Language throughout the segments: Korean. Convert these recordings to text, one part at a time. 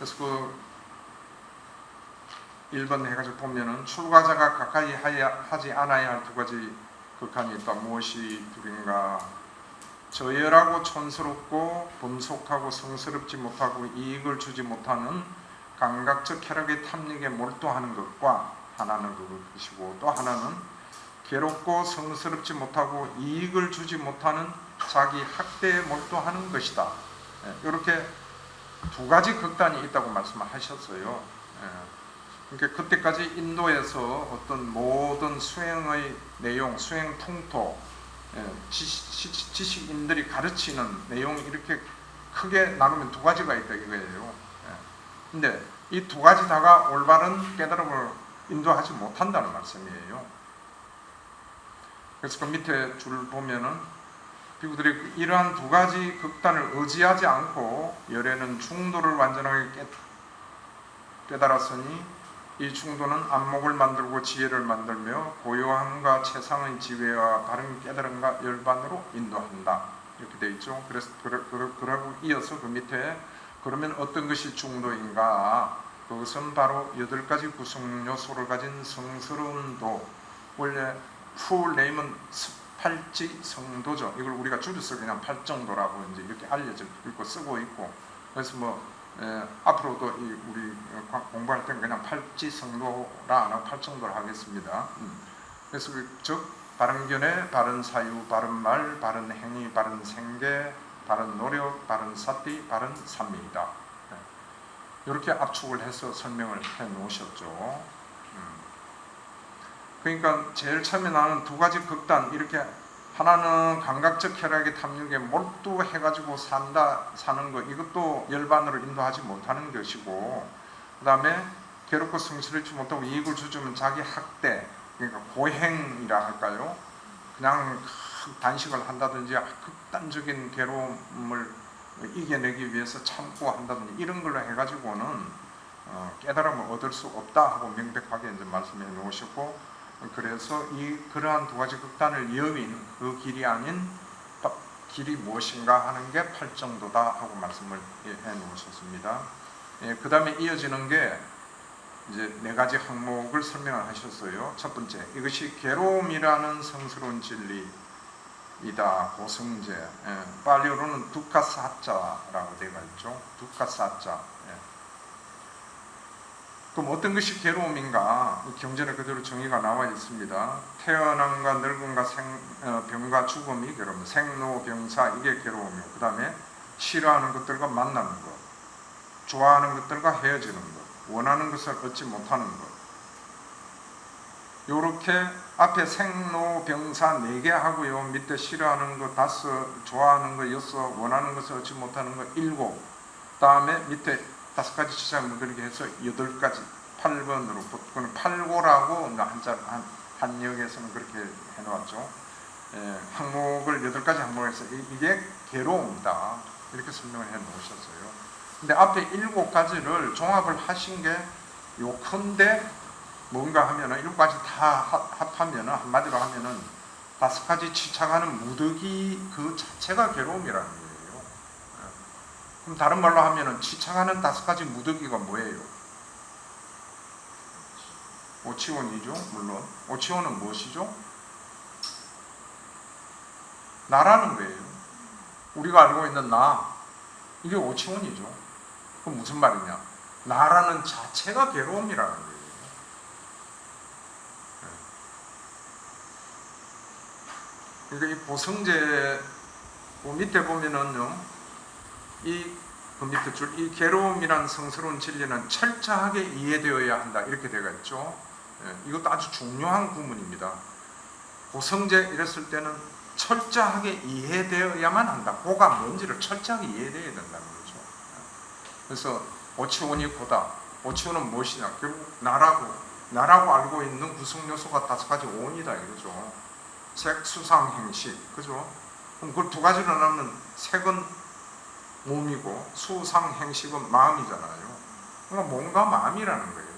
그래서 그 1번 해가지고 보면은 출가자가 가까이 하지 않아야 할 두 가지 극한이 있다. 무엇이 둘인가? 저열하고 촌스럽고 범속하고 성스럽지 못하고 이익을 주지 못하는 감각적 쾌락의 탐닉에 몰두하는 것과 하나는 그것이고, 또 하나는 괴롭고 성스럽지 못하고 이익을 주지 못하는 자기 학대에 몰두하는 것이다. 이렇게 두 가지 극단이 있다고 말씀하셨어요. 그러니까 그때까지 인도에서 어떤 모든 수행의 내용, 수행 풍토, 지식인들이 가르치는 내용이 이렇게 크게 나누면 두 가지가 있다 이거예요. 근데 이 두 가지 다가 올바른 깨달음을 인도하지 못한다는 말씀이에요. 그래서 그 밑에 줄 보면은 비구들이 이러한 두 가지 극단을 의지하지 않고 열애는 중도를 완전하게 깨달았으니 이 중도는 안목을 만들고 지혜를 만들며 고요함과 최상의 지혜와 바른 깨달음과 열반으로 인도한다. 이렇게 되어 있죠. 그래서 그러고 이어서 그 밑에 그러면 어떤 것이 중도인가? 그것은 바로 8가지 구성 요소를 가진 성스러운 도, 원래 풀 네임은 팔지 성도죠. 이걸 우리가 줄여서 그냥 팔정도라고 이제 이렇게 알려져 있고 쓰고 있고, 그래서 앞으로도 우리 공부할 때는 그냥 팔지성도라 안 하고 팔정도를 하겠습니다. 그래서 즉 바른 견해, 바른 사유, 바른 말, 바른 행위, 바른 생계, 바른 노력, 바른 사띠, 바른 산미이다. 이렇게 압축을 해서 설명을 해 놓으셨죠. 그러니까 제일 처음에 나오는 두 가지 극단, 이렇게 하나는 감각적 쾌락의 탐욕에 몰두해가지고 사는 것, 이것도 열반으로 인도하지 못하는 것이고, 그 다음에 괴롭고 성스럽지 못하고 이익을 주주면 자기 학대, 그러니까 고행이라 할까요? 그냥 단식을 한다든지 극단적인 괴로움을 이겨내기 위해서 참고 한다든지 이런 걸로 해가지고는 깨달음을 얻을 수 없다 하고 명백하게 이제 말씀해 놓으셨고, 그래서 그러한 두 가지 극단을 여윈 그 길이 아닌 길이 무엇인가 하는 게 팔정도다 하고 말씀을 해 놓으셨습니다. 그 다음에 이어지는 게 이제 4가지 항목을 설명을 하셨어요. 첫 번째, 이것이 괴로움이라는 성스러운 진리이다. 고성제, 팔리어로는 두카사자라고 되어 있죠. 두카사자. 그럼 어떤 것이 괴로움인가? 경전에 그대로 정의가 나와 있습니다. 태어남과 늙음과 병과 죽음이 괴로움, 생로병사 이게 괴로움이고, 그 다음에 싫어하는 것들과 만나는 것, 좋아하는 것들과 헤어지는 것, 원하는 것을 얻지 못하는 것. 요렇게 앞에 생로병사 4개 하고요, 밑에 싫어하는 것 5, 좋아하는 것 6, 원하는 것을 얻지 못하는 것 7, 다음에 밑에 5가지 지장을 물들게 해서 8가지 8번으로 그건 8고라고 한역에서는 그렇게 해놓았죠. 항목을 8가지 항목에서 이게 괴로움이다 이렇게 설명을 해 놓으셨어요. 근데 앞에 7가지를 종합을 하신 게 요컨대 뭔가 하면은 7가지 다 합하면은 한마디로 하면은 5가지 치착하는 무더기 그 자체가 괴로움이라는 거예요. 그럼 다른 말로 하면은 치착하는 5가지 무더기가 뭐예요? 오치원이죠. 물론 오치원은 무엇이죠? 나라는 거예요. 우리가 알고 있는 나, 이게 오치원이죠. 그럼 무슨 말이냐? 나라는 자체가 괴로움이라는 거예요. 그러니까 이 고성제 밑에 보면은요, 그 밑에 줄, 이 괴로움이란 성스러운 진리는 철저하게 이해되어야 한다 이렇게 되어 있죠. 이것도 아주 중요한 구문입니다. 고성제 이랬을 때는 철저하게 이해되어야만 한다. 고가 뭔지를 철저하게 이해되어야 된다는 거죠. 그래서 오치원이 고다. 오치원은 무엇이냐? 결국 나라고 알고 있는 구성 요소가 5가지 오온이다 이거죠. 색, 수상, 행식, 그죠? 그럼 그 2가지로 나누면 색은 몸이고 수상, 행식은 마음이잖아요. 그러니까 몸과 마음이라는 거예요.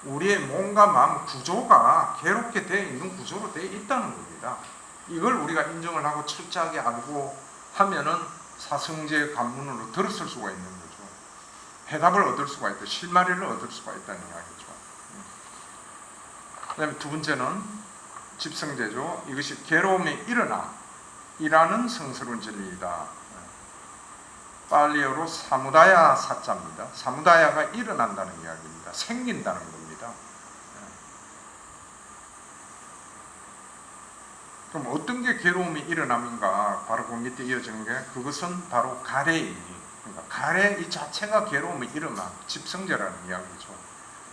우리의 몸과 마음 구조가 괴롭게 되어 있는 구조로 되어 있다는 겁니다. 이걸 우리가 인정을 하고 철저하게 알고 하면은 사성제 관문으로 들었을 수가 있는 거죠. 해답을 얻을 수가 있다. 실마리를 얻을 수가 있다는 이야기죠. 그 다음에 두 번째는 집성제죠. 이것이 괴로움의 일어남이라는 성스러운 진리이다. 팔리어로 사무다야 사자입니다. 사무다야가 일어난다는 이야기입니다. 생긴다는 겁니다. 그럼 어떤 게 괴로움이 일어남인가? 바로 그 밑에 이어지는 게 그것은 바로 가래이니, 그러니까 가래 이 자체가 괴로움이 일어난 집성제라는 이야기죠.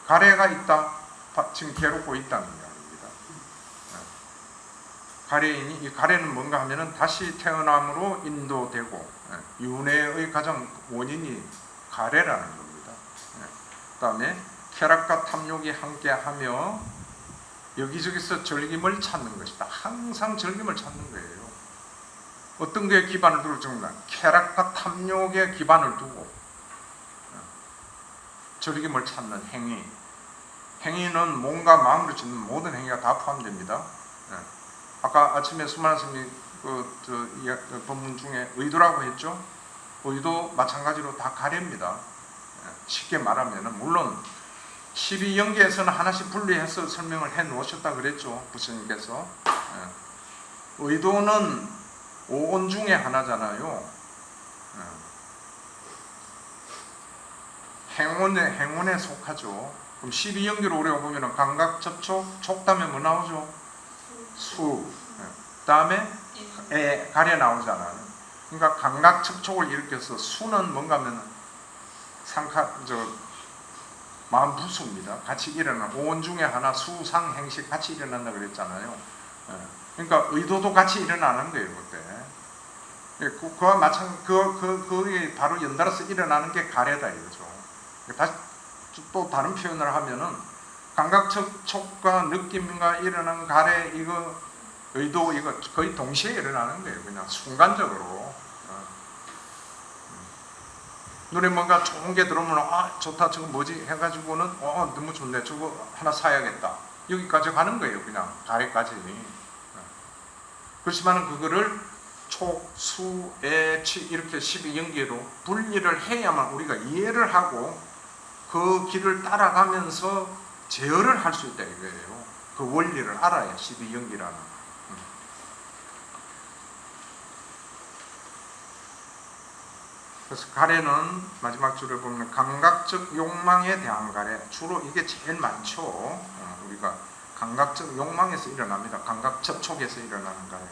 가래가 있다, 지금 괴롭고 있다는 이야기입니다. 가래이니, 이 가래는 뭔가 하면은 다시 태어남으로 인도되고, 윤회의 가장 원인이 가래라는 겁니다. 그 다음에 쾌락과 탐욕이 함께하며 여기저기서 즐김을 찾는 것이다. 항상 즐김을 찾는 거예요. 어떤 게 기반을 두고 정말 쾌락과 탐욕에 기반을 두고 즐김을 찾는 행위. 행위는 몸과 마음으로 짓는 모든 행위가 다 포함됩니다. 아까 아침에 수많은 스님이 본문 중에 의도라고 했죠. 의도 마찬가지로 다 가래입니다. 쉽게 말하면 물론 12연계에서는 하나씩 분리해서 설명을 해 놓으셨다 그랬죠. 부처님께서. 의도는 오온 중에 하나잖아요. 행운에 속하죠. 그럼 12연계로 우리가 보면 감각, 접촉, 촉다음에 뭐 나오죠? 수. 다음에 가래 나오잖아요. 그러니까 감각, 접촉을 일으켜서 수는 뭔가 하면 마음 부수입니다. 같이 일어나는 오온 중에 하나 수상 행식 같이 일어난다 그랬잖아요. 그러니까 의도도 같이 일어나는 거예요 그때. 그와 그게 바로 연달아서 일어나는 게 가래다 이거죠. 다시 또 다른 표현을 하면은 감각적 촉과 느낌과 일어나는 가래 이거 의도 이거 거의 동시에 일어나는 거예요. 그냥 순간적으로. 눈에 뭔가 좋은 게 들어오면 아 좋다 저거 뭐지 해가지고는 너무 좋네 저거 하나 사야겠다 여기까지 가는 거예요. 그냥 가래까지. 그렇지만 그거를 촉, 수, 애, 치 이렇게 12연계로 분리를 해야만 우리가 이해를 하고 그 길을 따라가면서 제어를 할 수 있다 이거예요. 그 원리를 알아야 12연계라는. 그래서 가래는 마지막 줄을 보면 감각적 욕망에 대한 가래. 주로 이게 제일 많죠. 우리가 감각적 욕망에서 일어납니다. 감각 접촉에서 일어나는 가래.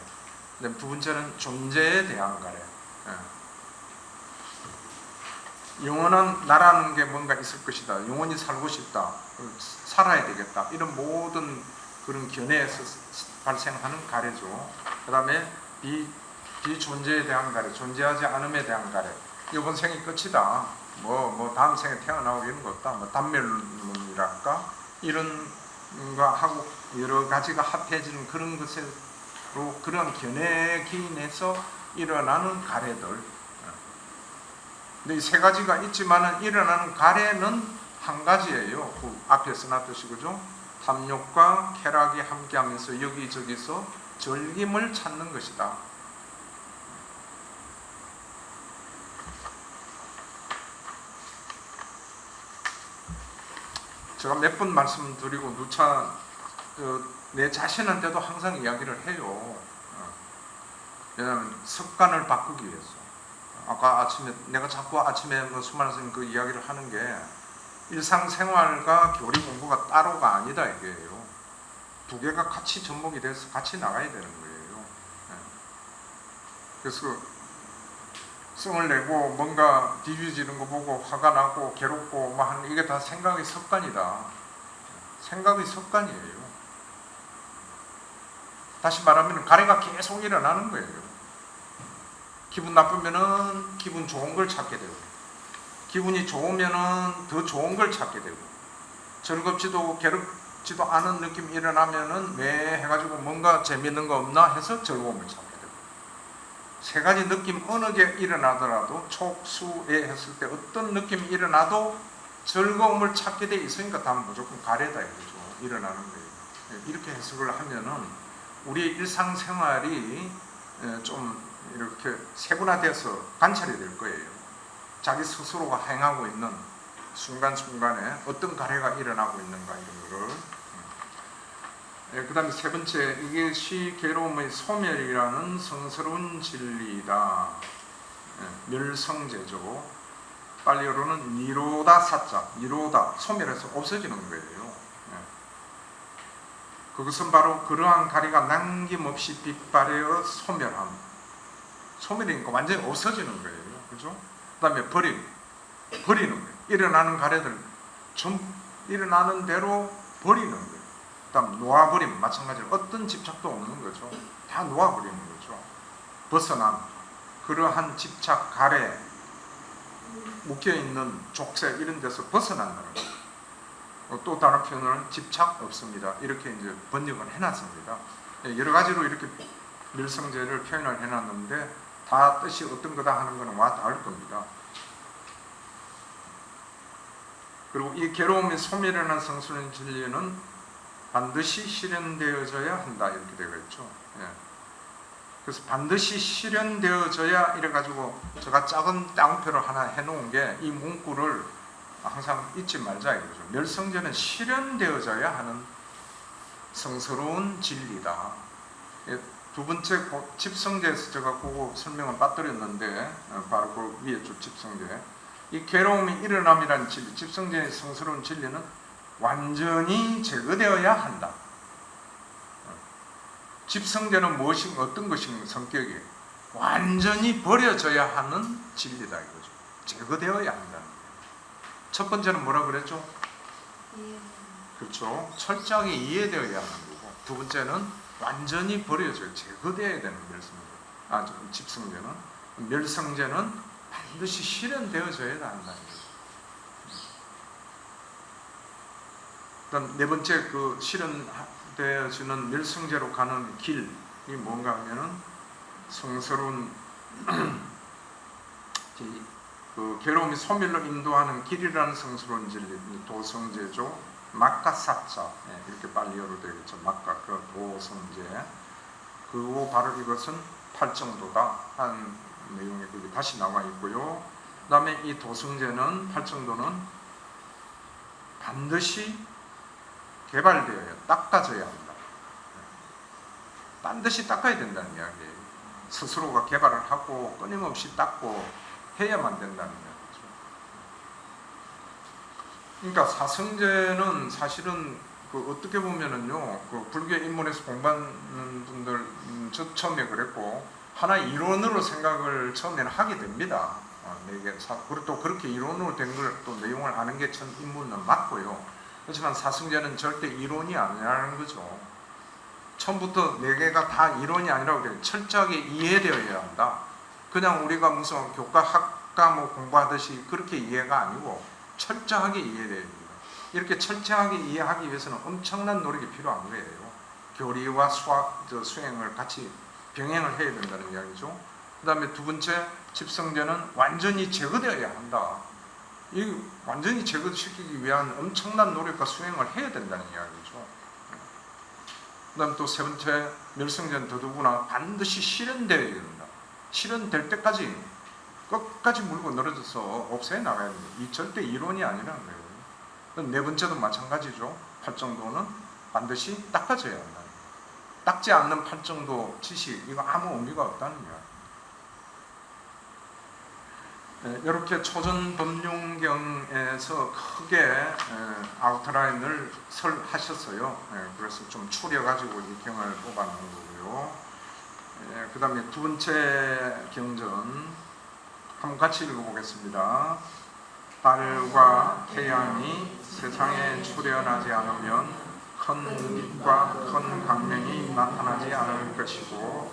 그다음 두 번째는 존재에 대한 가래. 영원한 나라는 게 뭔가 있을 것이다. 영원히 살고 싶다. 살아야 되겠다. 이런 모든 그런 견해에서 발생하는 가래죠. 그 다음에 비존재에 대한 가래, 존재하지 않음에 대한 가래. 이번 생이 끝이다. 뭐 다음 생에 태어나고 이런 거 없다. 뭐 단멸론이랄까 이런 거 하고 여러 가지가 합해지는 그런 것으로 그런 견해 기인에서 일어나는 가래들. 근데 이 세 가지가 있지만은 일어나는 가래는 한 가지예요. 그 앞에 써놨듯이 그죠? 탐욕과 쾌락이 함께하면서 여기저기서 즐김을 찾는 것이다. 제가 몇 번 말씀드리고 누차 내 자신한테도 항상 이야기를 해요. 왜냐하면 습관을 바꾸기 위해서. 아까 아침에 내가 자꾸 아침에 수많은 선생님 그 이야기를 하는 게 일상생활과 교리 공부가 따로가 아니다 이게요. 두 개가 같이 접목이 돼서 같이 나가야 되는 거예요. 그래서 성을 내고 뭔가 뒤집어지는 거 보고 화가 나고 괴롭고 막 하는 이게 다 생각의 습관이다. 생각의 습관이에요. 다시 말하면 가래가 계속 일어나는 거예요. 기분 나쁘면은 기분 좋은 걸 찾게 되고, 기분이 좋으면은 더 좋은 걸 찾게 되고, 즐겁지도 괴롭지도 않은 느낌이 일어나면은 왜 해가지고 뭔가 재밌는 거 없나 해서 즐거움을 찾게 되고. 세 가지 느낌 어느 게 일어나더라도 촉수에 했을 때 어떤 느낌이 일어나도 즐거움을 찾게 돼 있으니까 다음 무조건 가래다 이거죠. 일어나는 거예요. 이렇게 해석을 하면은 우리 일상생활이 좀 이렇게 세분화돼서 관찰이 될 거예요. 자기 스스로가 행하고 있는 순간순간에 어떤 가래가 일어나고 있는가 이런 거를. 그 다음에 세 번째, 이것이 괴로움의 소멸이라는 성스러운 진리이다. 멸성제죠. 빨리어로는 니로다 사자, 니로다, 소멸해서 없어지는 거예요. 그것은 바로 그러한 가리가 남김없이 빛발하여 소멸함. 소멸이니까 완전히 없어지는 거예요. 그죠? 그 다음에 버리는 거예요. 일어나는 가래들 일어나는 대로 버리는 거예요. 그 다음 놓아버림, 마찬가지로 어떤 집착도 없는 거죠. 다 놓아버리는 거죠. 벗어난 그러한 집착, 가래, 묶여있는 족쇄 이런 데서 벗어난다는 거예요. 또 다른 표현은 집착 없습니다. 이렇게 이제 번역을 해놨습니다. 여러 가지로 이렇게 멸성제를 표현을 해놨는데 다 뜻이 어떤 거다 하는 거는 와 닿을 겁니다. 그리고 이 괴로움의 소멸이라는 성스러운 진리는 반드시 실현되어져야 한다 이렇게 되어 있죠. 그래서 반드시 실현되어져야 이래가지고 제가 작은 땅표를 하나 해놓은 게 이 문구를 항상 잊지 말자 이거죠. 멸성제는 실현되어져야 하는 성스러운 진리다. 두 번째 집성제에서 제가 그거 설명을 빠뜨렸는데 바로 그 위에 줄 집성제. 이 괴로움이 일어남이라는 진리, 집성제의 성스러운 진리는 완전히 제거되어야 한다. 집성제는 어떤 것인 성격이 완전히 버려져야 하는 진리다 이거죠. 제거되어야 한다는 거예요. 첫 번째는 뭐라 그랬죠? 그렇죠. 철저하게 이해되어야 하는 거고, 두 번째는 완전히 버려져야, 제거되어야 되는 집성제는. 멸성제는 반드시 실현되어져야 한다는 거죠. 그다음 네 번째 그 실현되어지는 멸성제로 가는 길이 뭔가 하면은 성스러운 그 괴로움이 소멸로 인도하는 길이라는 성스러운 진리, 도성제죠. 막가사자, 이렇게 빨리어로 되겠죠. 막가, 그 도성제. 그리고 바로 이것은 팔정도다 하는 내용이 거기 다시 나와 있고요. 그 다음에 이 도성제는, 팔정도는 반드시 개발되어야, 닦아져야 한다. 반드시 닦아야 된다는 이야기예요. 스스로가 개발을 하고 끊임없이 닦고 해야만 된다는 거죠. 그러니까 사성제는 사실은 어떻게 보면은요, 불교 입문에서 공부하는 분들, 저 처음에 그랬고, 하나의 이론으로 생각을 처음에는 하게 됩니다. 그리고 또 그렇게 이론으로 된 걸 또 내용을 아는 게 첫 입문은 맞고요. 그렇지만 사성제는 절대 이론이 아니라는 거죠. 처음부터 네 개가 다 이론이 아니라고 그래요. 철저하게 이해되어야 한다. 그냥 우리가 무슨 교과 학과목 공부하듯이 그렇게 이해가 아니고 철저하게 이해되어야 됩니다. 이렇게 철저하게 이해하기 위해서는 엄청난 노력이 필요한 거예요. 교리와 수행을 같이 병행을 해야 된다는 이야기죠. 그 다음에 두 번째, 집성제는 완전히 제거되어야 한다. 이 완전히 제거시키기 위한 엄청난 노력과 수행을 해야 된다는 이야기죠. 그 다음 또 세 번째, 멸성제는 더더구나 반드시 실현되어야 된다. 실현될 때까지 끝까지 물고 늘어져서 없애 나가야 됩니다. 이 절대 이론이 아니라는 거예요. 네 번째도 마찬가지죠. 팔정도는 반드시 닦아져야 한다. 닦지 않는 팔정도 지식, 이거 아무 의미가 없다는 거예요. 이렇게 초전법륜경에서 크게 아웃라인을 하셨어요. 그래서 좀 추려가지고 이 경을 뽑아놓은 거고요. 그 다음에 두 번째 경전 한번 같이 읽어보겠습니다. 달과 태양이 세상에 출현하지 않으면 큰 빛과 큰 광명이 나타나지 않을 것이고,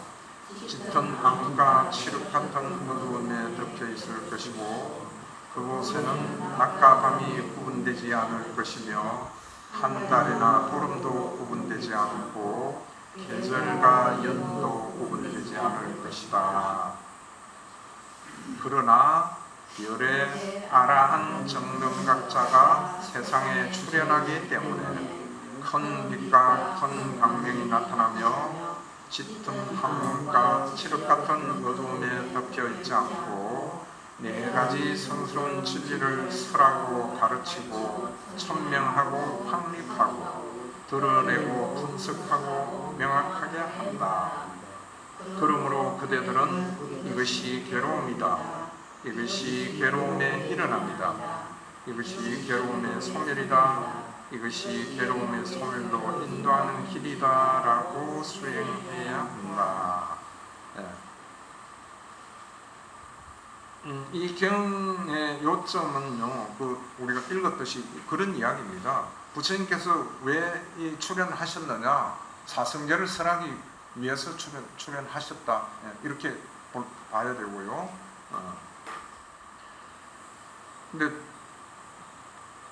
짙은 암과 칠흑 같은 어두움에 덮여 있을 것이고, 그곳에는 낮과 밤이 구분되지 않을 것이며 한 달이나 보름도 구분되지 않고 계절과 연도 구분되지 않을 것이다. 그러나 열의 아라한 정등각자가 세상에 출현하기 때문에 큰 빛과 큰 광명이 나타나며 짙은 함과 칠흑 같은 어두움에 덮여 있지 않고 네 가지 성스러운 진리를 설하고 가르치고 천명하고 확립하고 드러내고 분석하고 명확하게 한다. 그러므로 그대들은 이것이 괴로움이다. 이것이 괴로움에 일어납니다. 이것이 괴로움의 소멸이다. 이것이 괴로움의 소멸로 인도하는 길이다라고 수행해야 한다. 이 경의 요점은요, 우리가 읽었듯이 그런 이야기입니다. 부처님께서 왜 출연하셨느냐? 사성제를 설하기 위해서 출연하셨다. 이렇게 봐야 되고요. 근데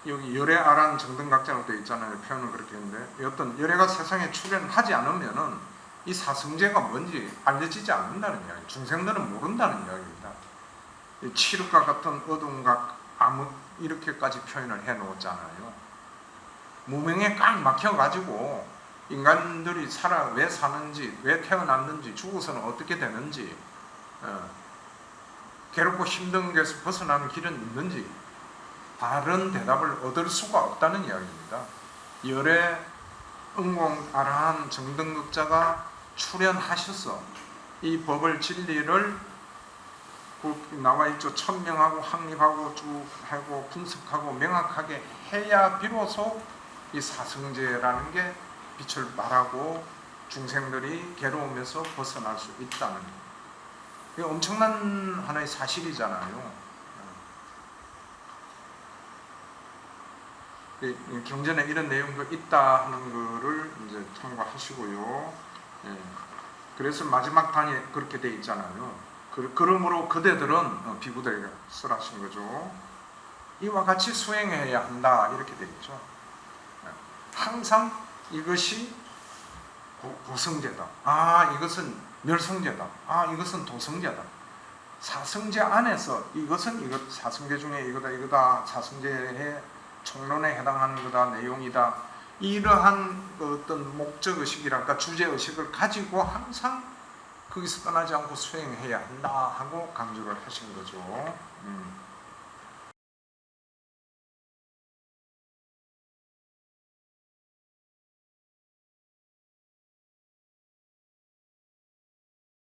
여기 열애아란 정등각자로 되어 있잖아요. 표현은 그렇게 했는데 어떤 열애가 세상에 출연하지 않으면은 이 사성제가 뭔지 알려지지 않는다는 이야기. 중생들은 모른다는 이야기입니다. 칠흑과 같은 어둠각, 암흑 이렇게까지 표현을 해 놓았잖아요. 무명에 꽉 막혀가지고 인간들이 왜 사는지, 왜 태어났는지, 죽어서는 어떻게 되는지, 괴롭고 힘든 것에서 벗어나는 길은 있는지 바른 대답을 얻을 수가 없다는 이야기입니다. 열애 응공 아라한 정등극자가 출연하셔서 이 법을 진리를 나와 있죠. 천명하고 확립하고 쭉 하고 분석하고 명확하게 해야 비로소 이 사성제라는 게 빛을 발하고 중생들이 괴로움에서 벗어날 수 있다는 이게 엄청난 하나의 사실이잖아요. 경전에 이런 내용도 있다 하는 거를 이제 참고하시고요. 그래서 마지막 단에 그렇게 돼 있잖아요. 그러므로 그대들은 비구대가 설하신 거죠. 이와 같이 수행해야 한다 이렇게 돼 있죠. 항상 이것이 고성제다. 이것은 멸성제다. 이것은 도성제다. 사성제 안에서 이것은 사성제 중에 이거다. 사성제의 총론에 해당하는 거다. 내용이다. 이러한 어떤 목적의식이랄까 주제의식을 가지고 항상 거기서 떠나지 않고 수행해야 한다 하고 강조를 하신 거죠.